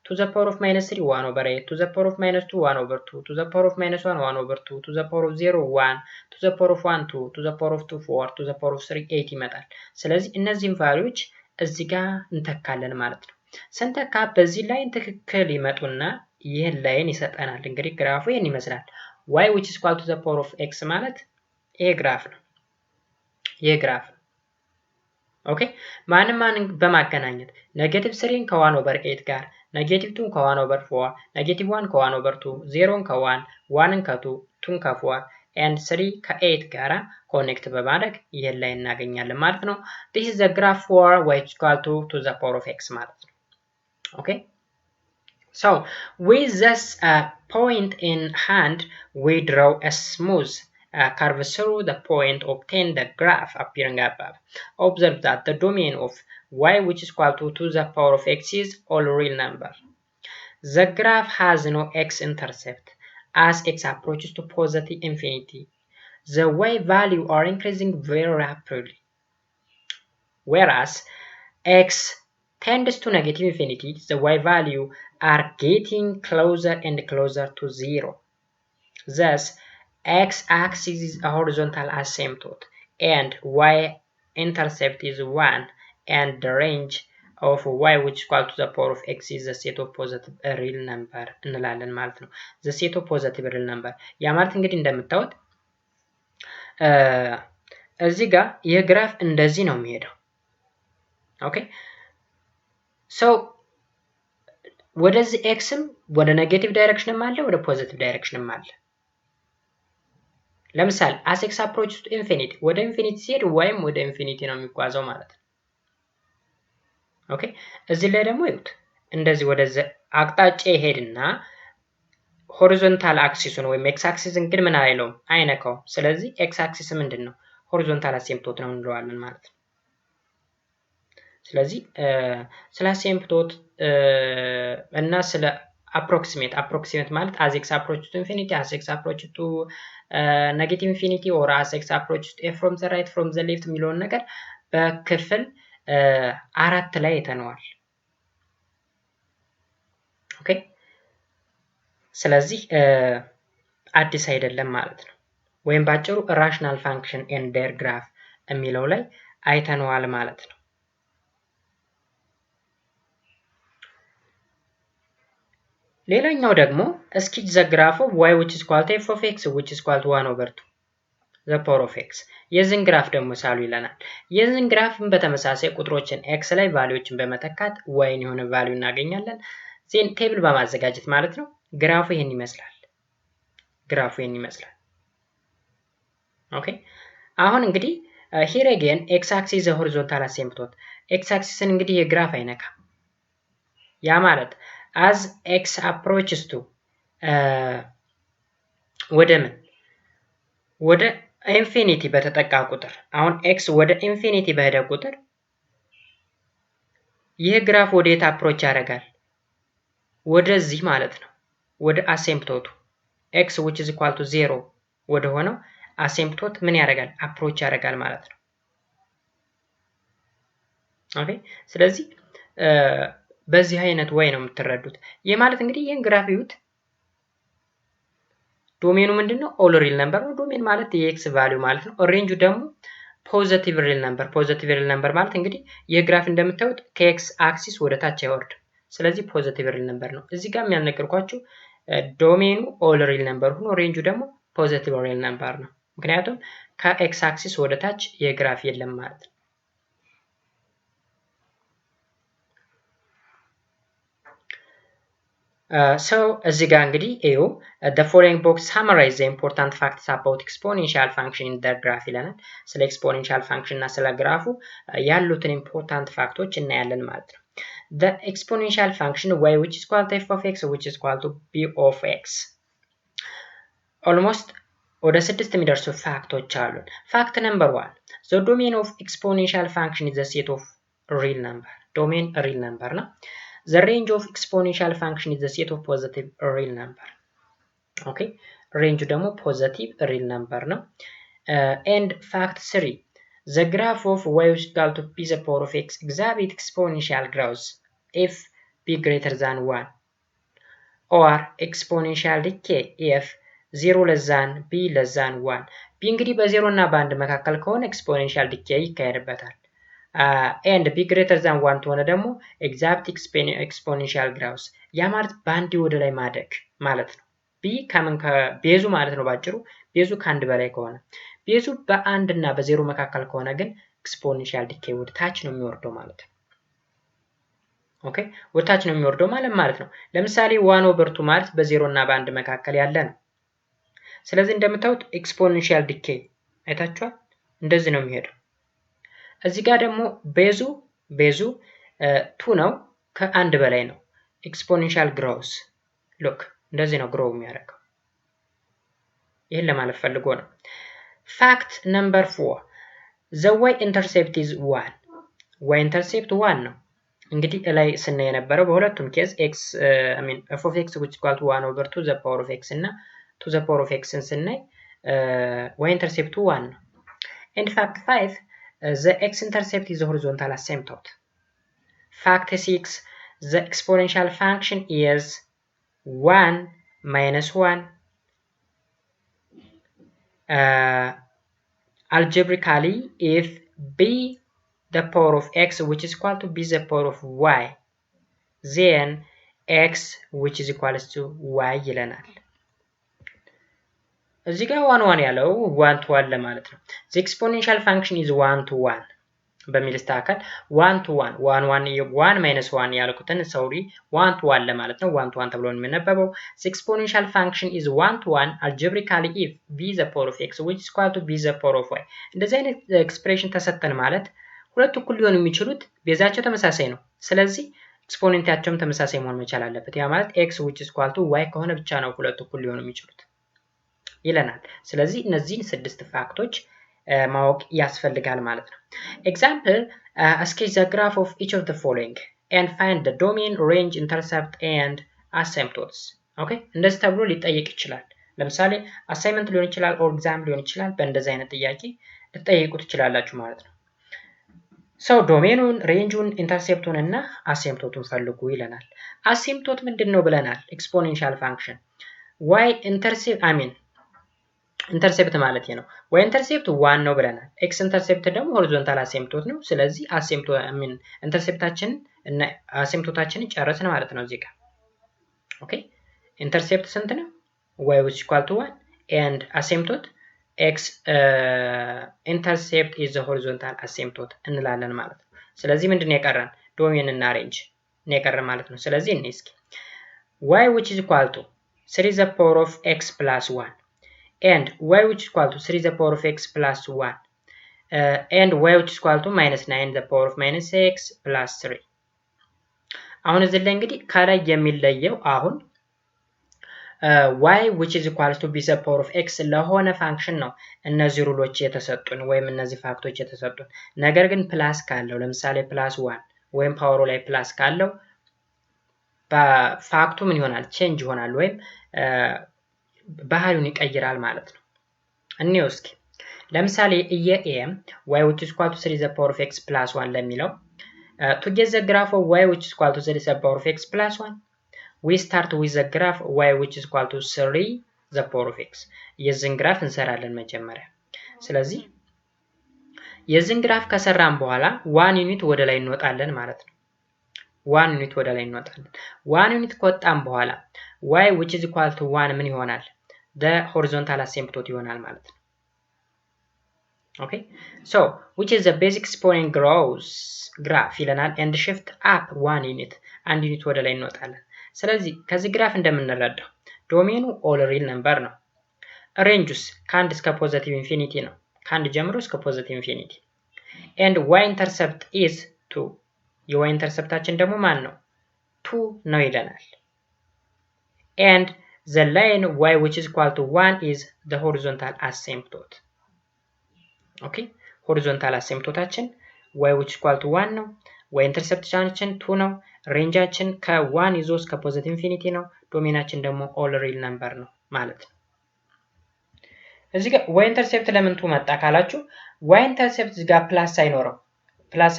to the power of -3 1 over 8 to the power of -2 1 over 2 to the power of -1 1 over 2 to the power of 0 1 to the power of 1 2 to the power of 2 4 to the power of 3 8 ይመጣል። ስለዚህ እነዚህን ቫልዩዎች እዚህ ጋር እንተካለን ማለት ነው። ስንተካ በዚህ ላይን ትክክል ይመጡና ይህን ላይን ይሰጠናል። እንግዲህ ግራፉ ይህን ይመስላል። y which is equal to the power of x ማለት ይሄ ግራፍ ነው። ይሄ ግራፍ ኦኬ። ማንን በማገናኘት ኔጌቲቭ 3ን ከ1 ኦቨር 8 ጋር፣ ኔጌቲቭ 2ን ከ1 ኦቨር 4፣ ኔጌቲቭ 1 ከ1 ኦቨር 2፣ 0ን ከ1፣ 1ን ከ2፣ 2ን ከ4 and 3 ከ8 ጋራ ኮኔክት በማድረግ ይሄን ላይ እናገኛለን ማለት ነው። this is the graph for y is equal to the power of x ማለት ነው። ኦኬ so with this point in hand we draw a smooth curve through the point, obtain the graph appearing above. Observe that the domain of y which is equal to the power of x is all real number. The graph has no x-intercept as x approaches to positive infinity. The y value are increasing very rapidly, whereas x tends to negative infinity, the y value are getting closer and closer to 0. Thus, x-axis is a horizontal asymptote and y-intercept is 1 and the range of y which is equal to the power of x is the set of positive real number እንላለን ማለት ነው። the set of positive real number ያ ማለት እንግዲህ እንደምታዩት እዚህ ጋር ይህ ግራፍ እንደዚህ ነው የሚሄደው። ኦኬ ሶ ወደዚህ ኤክስም ወደ ኔጌቲቭ ዳይሬክሽንም አለ ወደ ፖዚቲቭ ዳይሬክሽንም አለ። ለምሳሌ as x approaches to infinity ወደ ኢንፊኒቲ ሲሄድ ወይም ወደ ኢንፊኒቲ ነው የሚጓዘው ማለት ነው። ኦኬ እዚህ ላይ ደግሞ ይሁት እንደዚህ ወደዚህ አቅጣጫ ይሄድና ሆሪዞንታል አክሲሱን ወይም ኤክስ አክሲስን ግን ምን አይለውም አይነካው። ስለዚህ ኤክስ አክሲስ ምንድነው ሆሪዞንታል አሲምፕቶት ነው እንለዋለን ማለት ነው። ስለዚህ ስለ አሲምፕቶት እና ስለ approximate ማለት as x approaches to infinity, as x approaches to negative infinity or as x approaches to from the right from the left የሚለውን ነገር በክፍል 4 ላይ ተነዋል። ኦኬ ስለዚህ አዲስ አይደለም ማለት ነው። ወይም ባጭሩ rational function and their graph የሚለው ላይ አይተነዋል ማለት ነው። ሌላኛው ደግሞ sketch the graph of y which is equal to f of x which is equal to 1 over 2 the power of x. የዚህን ግራፍ ደግሞ ሳሉ ይለናል። የዚህን ግራፍን በተመሳሳይ ቁጥሮችን x ላይ ቫልዩዎችን በመተካት y የሆነ ቫልዩ እናገኛለን። ዜን ቴብል በማዘጋጀት ማለት ነው። ግራፉ ይሄን ይመስላል። ግራፉ ይሄን ይመስላል። ኦኬ አሁን እንግዲህ here again x axis is a horizontal asymptote. x axisን እንግዲህ የግራፍ አይነካም። ያ ማለት as x approaches to ወደ ምን ወደ ኢንፊኒቲ በተጠቃ ቁጥር አሁን x ወደ ኢንፊኒቲ በሄደ ቁጥር ይህ ግራፍ ወዴት አፕሮች ያደርጋል? ወደዚህ ማለት ነው። ወደ አሲምፕቶቱ x which is equal to 0 ወደ ሆነው አሲምፕቶት ምን ያደርጋል? አፕሮች ያደርጋል ማለት ነው። ኦኬ ስለዚህ በዚህ አይነት ወይ ነው የምትረዱት። ይህ ማለት እንግዲህ ይሄን ግራፍ ይዩት ዶሜኑ ምንድነው? ኦል ሪል ነምበር ነው። ዶሜን ማለት የኤክስ ቫልዩ ማለት ነው። ሬንጁ ደግሞ ፖዚቲቭ ሪል ነምበር። ፖዚቲቭ ሪል ነምበር ማለት እንግዲህ ይህ ግራፍ እንደምታዩት ከኤክስ አክሲስ ወደ ታች አይወርድም። ስለዚህ ፖዚቲቭ ሪል ነምበር ነው። እዚህ ጋር የሚያነገርኳችሁ ዶሜኑ ኦል ሪል ነምበር ሆኖ ሬንጁ ደግሞ ፖዚቲቭ ሪል ነምበር ነው። ምክንያቱም ከኤክስ አክሲስ ወደ ታች የግራፍ የለም ማለት ነው። So እዚህ ጋር እንግዲህ እዩ the following box summarize the important facts about exponential function in the graph ይለናል። ስለ exponential function እና ስለ ግራፉ ያሉትን important ፋክቶች እናያለን ማለት ነው። The exponential function y which is equal to f of x which is equal to b of x almost ወደ 6 የሚደርሱ ፋክቶች አሉን። ፋክት ነምበር 1 the domain of exponential function is a set of real number domain real number ነው። The range of exponential function is the set of positive real number. Okay, range ደግሞ positive real number ነው። And fact 3 the graph of y is equal to p the power of x exhibit exponential growth if p greater than 1 or exponential decay if 0 less than p less than 1 p እንግዲህ በ0 እና በ1 መካከል ከሆነ exponential decay ይካሄድበታል። and p greater than 1 ከሆነ ደግሞ exact exponential growth ያ ማለት በአንድ ወደ ላይ ማደግ ማለት ነው። p ከምን ከቤዙ ማለት ነው። ባጭሩ ቤዙ ከአንድ በላይ ከሆነ ቤዙ በአንድ እና በዜሮ መካከል ከሆነ ግን exponential decay ወደ ታች ነው የሚወርደው ማለት ነው። ኦኬ ወደ ታች ነው የሚወርደው ማለት ነው። ለምሳሌ 1/2 ማለት በ0 እና በ1 መካከል ያለ ነው። ስለዚህ እንደምታዩት exponential decay አይታችኋል። እንደዚህ ነው የሚሄደው። እዚህ ጋር ደግሞ ቤዙ 2 ነው፣ ከአንድ በላይ ነው። ኤክስፖኔንሻል ግሮውስ ሉክ እንደዚህ ነው ግሮው የሚያደርገው። ይሄን ለማለት ፈልጎ ነው። ፋክት ነምበር 4 the y intercept is 1 y intercept 1 ነው። እንግዲህ ላይ ስናይ የነበረው በሁለቱም ኬዝ x f of x which equal to 1/2 the power of x እና to the power of x ስናይ y intercept 1 ነው። and fact 5 the x-intercept is the horizontal asymptote. Fact 6 the exponential function is 1 minus 1 algebraically if b the power of x which is equal to b the power of y then x which is equal to y ይለናል። እዚህ ጋር 1 1 ያለው 1 to 1 ለማለት ነው። the exponential function is 1 to 1 በሚል ተካከል 1 to 1 1 minus 1 ያልኩትን ሶሪ 1 to 1 ለማለት ነው። 1 to 1 ተብሎ ነው የሚነበበው። the exponential function is 1 to 1 algebraically if b the power of x which is equal to b the power of y እንደዚህ አይነት ኤክስፕሬሽን ተሰጠን ማለት ሁለቱ እኩል ሊሆኑ የሚችሉት ቤዛቸው ተመሳሳይ ነው። ስለዚህ ኤክስፖኔንታቸውም ተመሳሳይ መሆን መቻል አለበት። ያ ማለት x which is equal to y ከሆነ ብቻ ነው ሁለቱ እኩል ሊሆኑ የሚችሉት ይለናል። ስለዚህ እነዚህን 6 ፋክቶች ማወቅ ያስፈልጋል ማለት ነው። ኤግዛምፕል sketch the graph of each of the following and find the domain, range, intercept and asymptotes. ኦኬ እንደዚህ ተብሎ ሊጠየቅ ይችላል። ለምሳሌ አሳይመንት ሊሆን ይችላል ኦር ኤግዛም ሊሆን ይችላል። በእንደዚህ አይነት ጥያቄ ልትጠይቁ ትችላላችሁ ማለት ነው። ሰው ዶሜኑን፣ ሬንጁን፣ ኢንተርሴፕቱን እና አሲምፕቶቱን ፈልጉ ይለናል። አሲምፕቶት ምንድነው ብለናል? ኤክስፖኔንሻል ፋንክሽን y ኢንተርሴፕት ኢንተርሴፕት ማለት ነው። y ኢንተርሴፕት 1 ነው ብለናል። x ኢንተርሴፕት ደግሞ ሆሪዞንታል አሲምፕቶት ነው። ስለዚህ ኢንተርሴፕታችንን እና አሲምፕቶታችንን ጨረስን ማለት ነው እዚህ ጋር። ኦኬ ኢንተርሴፕት ስንት ነው? y which is equal to 1 and asymptote x intercept is the horizontal asymptote እንላለን ማለት ነው። ስለዚህ ምንድነው የቀረን? ዶሜን እና ሬንጅ ነው የቀረን ማለት ነው። ስለዚህ እኔ እስኪ y which is equal to 3 the power of x plus 1 and y which is equal to 3 the power of x plus 1 and y which is equal to minus 9 the power of minus x plus 3 አሁን እዚህ ላይ እንግዲህ ከላይ የሚለየው አሁን y which is equal to b the power of x ለሆነ ፋንክሽን ነው እነዚህ ሩሎች የተሰጡን ወይም እነዚህ ፋክቶች የተሰጡን። ነገር ግን ፕላስ ካለው ለምሳሌ ፕላስ 1 ወይም ፓወሩ ላይ ፕላስ ካለው በፋክቱ ምን ይሆናል? ቼንጅ ይሆናል ወይም ባህሪውን ይቀይራል ማለት ነው። እንየው እስኪ ለምሳሌ a y which is equal to 3 the power of x plus 1 ለሚለው to get the graph of y which is equal to 3 the power of x plus 1 we start with the graph y which is equal to 3 the power of x የዚህን ግራፍ እንሰራለን መጀመሪያ። ስለዚህ የዚህን ግራፍ ከሰራን በኋላ 1 ዩኒት ወደ ላይ እንወጣለን ማለት ነው። 1 ዩኒት ወደ ላይ እንወጣለን። 1 ዩኒት ከወጣን በኋላ y which is equal to 1 ምን ይሆናል? the horizontal asymptote ይሆናል ማለት ነው። okay so which is the basic exponent grows graph ይለናል and shift up 1 unit 1 ዩኒት ወደ ላይ እንወጣለን። ስለዚህ ከዚህ ግራፍ እንደምንረዳው ዶሜኑ ኦል ሪል ነምበር ነው። ሬንጁስ ከአንድ እስከ ፖዚቲቭ ኢንፊኒቲ ነው። ከአንድ ጀምሮ እስከ ፖዚቲቭ ኢንፊኒቲ and y intercept is 2 የy ኢንተርሰፕታችን ደግሞ ማን ነው? 2 ነው ይለናል። and the line y which is equal to 1 is the horizontal asymptote. okay horizontal asymptoteአችን y which is equal to 1 ነው። y ኢንተርሰፕታችን 2 ነው። ሬንጃችን ከ1 ይዞ እስከ ፖዚቲቭ ኢንፊኒቲ ነው። ዶሜናችን ደግሞ ኦል ሪል ነምበር ነው ማለት ነው። እዚህ ጋር y ኢንተርሰፕት ለምን 2 መጣ ካላችሁ y ኢንተርሰፕት እዚህ ጋር ፕላስ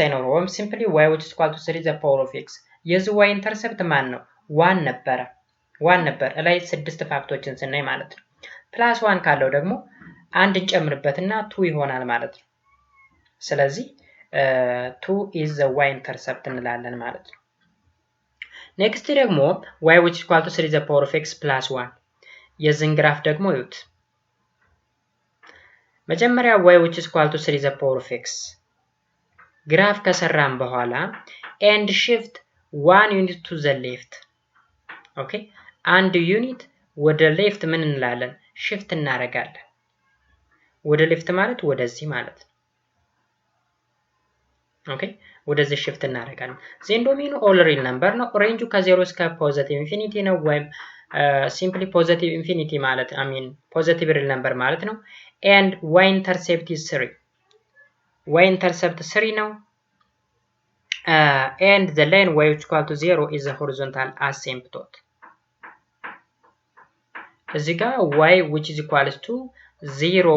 አይኖረው ወይም simply y which is equal to 3 the power of x የዚህ y ኢንተርሰፕት ማን ነው? 1 ነበር ላይ 6 ፋክቶችን ስናይ ማለት ነው። ፕላስ 1 ካለው ደግሞ አንድ እንጨምርበትና 2 ይሆናል ማለት ነው። ስለዚህ 2 is the y intercept እንላለን ማለት ነው። ኔክስት ደግሞ y which is equal to 3 the power of x plus 1 የዚህን ግራፍ ደግሞ እዩት። መጀመሪያ y which is equal to 3 the power of x ግራፍ ከሰራን በኋላ and shift 1 unit to the left okay አንድ ዩኒት ወደ ሌፍት ምን እንላለን? shift እናደርጋለን። ወደ ሌፍት ማለት ወደዚህ ማለት ነው። okay ወደዚህ shift እናደርጋለን። ዜን ዶሜኑ ኦል ሪል ነምበር ነው። ሬንጁ ከ0 እስከ ፖዚቲቭ ኢንፊኒቲ ነው ወይም simply positive infinity ማለት positive real number ማለት ነው። and y intercept is 3 y intercept 3 ነው. and the line y which equal to 0 is the horizontal asymptote. እዚህ ጋር y which is equal to 0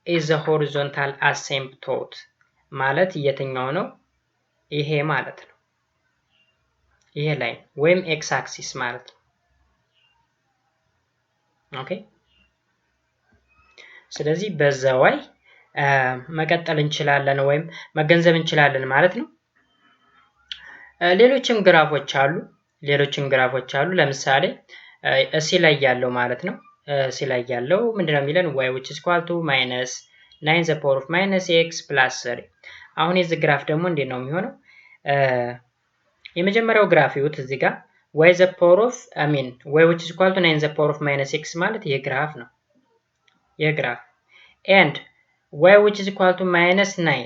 is the horizontal asymptote ማለት የትኛው ነው? ይሄ ማለት ነው። ይሄ ላይን ወይም x axis ማለት ነው። ኦኬ ስለዚህ በዛው መቀጠል እንችላለን ወይም መገንዘብ እንችላለን ማለት ነው። ሌሎችም ግራፎች አሉ። ለምሳሌ እሲ ላይ ያለው ማለት ነው። እሲ ላይ ያለው ምንድነው የሚለን? y which is equal to minus 9 the power of minus x plus 3 አሁን የዚህ ግራፍ ደግሞ እንዴት ነው የሚሆነው? የመጀመሪያው ግራፍ ይሁት እዚህ ጋር y the power of y which is equal to 9 the power of minus x ማለት ይሄ ግራፍ ነው። ይሄ ግራፍ and y which is equal to minus 9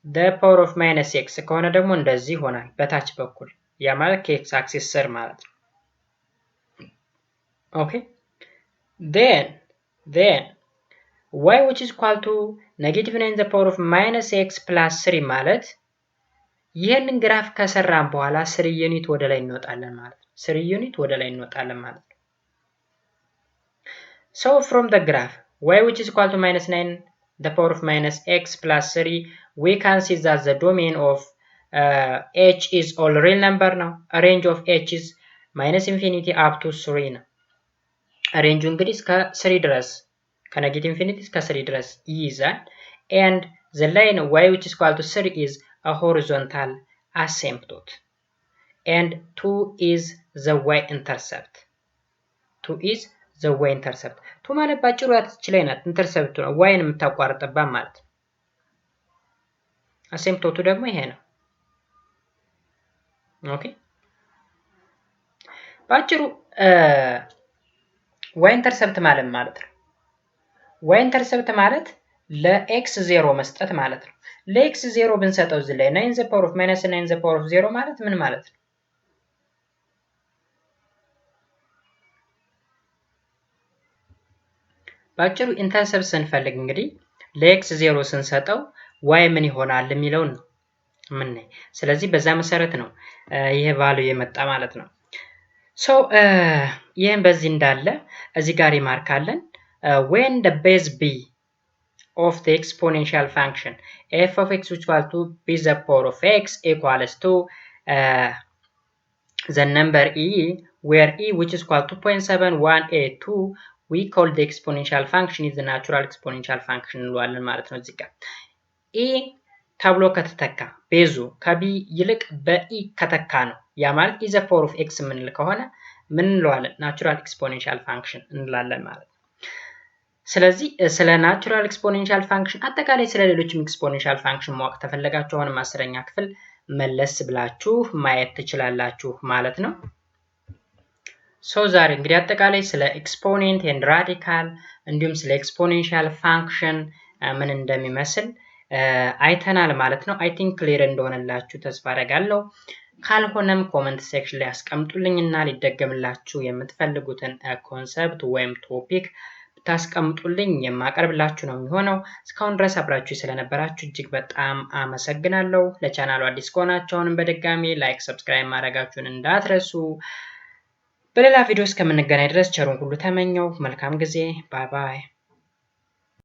the power of minus x ከሆነ ደግሞ እንደዚህ ይሆናል በታች በኩል ያ ማለት ከx axis ስር ማለት ነው። okay then y which is equal to negative 9 the power of minus x plus 3 ማለት ይሄንን ግራፍ ከሰራን በኋላ 3 ዩኒት ወደ ላይ እንወጣለን ማለት ነው። 3 ዩኒት ወደ ላይ እንወጣለን ማለት ነው። so from the graph y which is equal to minus 9 the power of minus x plus 3 we can see that the domain of h is all real number now. A range of h is minus infinity up to 3 ነው። ሬንጁ እንግዲህ እስከ 3 ድረስ ከኔጌቲቭ ኢንፊኒቲ እስከ 3 ድረስ ይይዛል። and the line y which is equal to 3 is a horizontal asymptote and 2 is the y intercept. 2 is the y intercept. 2 ማለት ባጭሩ ያትች ላይ ናት ኢንተርሰፕት ነው yን የምታቋርጥባት ማለት ነው። አሲምፕቶቱ ደግሞ ይሄ ነው። ኦኬ ባጭሩ y ኢንተርሰፕት ማለት ነው። y ኢንተርሰፕት ማለት ለx 0 መስጠት ማለት ነው። ለx 0 ብንሰጠው እዚህ ላይ 9 the power of minus 9 the power of 0 ማለት ምን ማለት ነው? ባጭሩ ኢንተርሰፕት ስንፈልግ እንግዲህ ለx 0 ስንሰጠው y ምን ይሆናል የሚለውን ነው ምን ነው። ስለዚህ በዛ መሰረት ነው ይሄ ቫልዩ የመጣ ማለት ነው። so ይሄን በዚህ እንዳለ እዚህ ጋር ይማርካለን when the base b of the exponential function f of x which equal to b the power of x equals to the number e where e which is equal to 2.7182 we call the exponential function is the natural exponential function እንለዋለን ማለት ነው። እዚህ ጋር e ተብሎ ከተተካ ቤዙ ከb ይልቅ በe ከተካ ነው። ያ ማለት is the power of x የምንል ከሆነ ምን እንለዋለን? natural exponential function እንላለን ማለት ነው። ስለዚህ ስለ ናቹራል ኤክስፖኔንሻል ፋንክሽን አጠቃላይ ስለ ሌሎችም ኤክስፖኔንሻል ፋንክሽን ማወቅ ተፈለጋችሁ አሁንም 10ኛ ክፍል መለስ ብላችሁ ማየት ትችላላችሁ ማለት ነው። ዛሬ እንግዲህ አጠቃላይ ስለ ኤክስፖኔንት ኤንድ ራዲካል እንዲሁም ስለ ኤክስፖኔንሻል ፋንክሽን ምን እንደሚመስል አይተናል ማለት ነው። አይ ቲንክ ክሊር እንደሆነላችሁ ተስፋ አደርጋለሁ። ካልሆነም ኮሜንት ሴክሽን ላይ አስቀምጡልኝና ሊደገምላችሁ የምትፈልጉትን ኮንሰፕት ወይም ቶፒክ ታስቀምጡልኝ የማቀርብላችሁ ነው የሚሆነው። እስካሁን ድረስ አብራችሁ ስለነበራችሁ እጅግ በጣም አመሰግናለሁ። ለቻናሉ አዲስ ከሆናችሁ አሁንም በድጋሚ ላይክ፣ ሰብስክራይብ ማድረጋችሁን እንዳትረሱ። በሌላ ቪዲዮ እስከምንገናኝ ድረስ ቸሩን ሁሉ ተመኘው። መልካም ጊዜ። ባይ ባይ።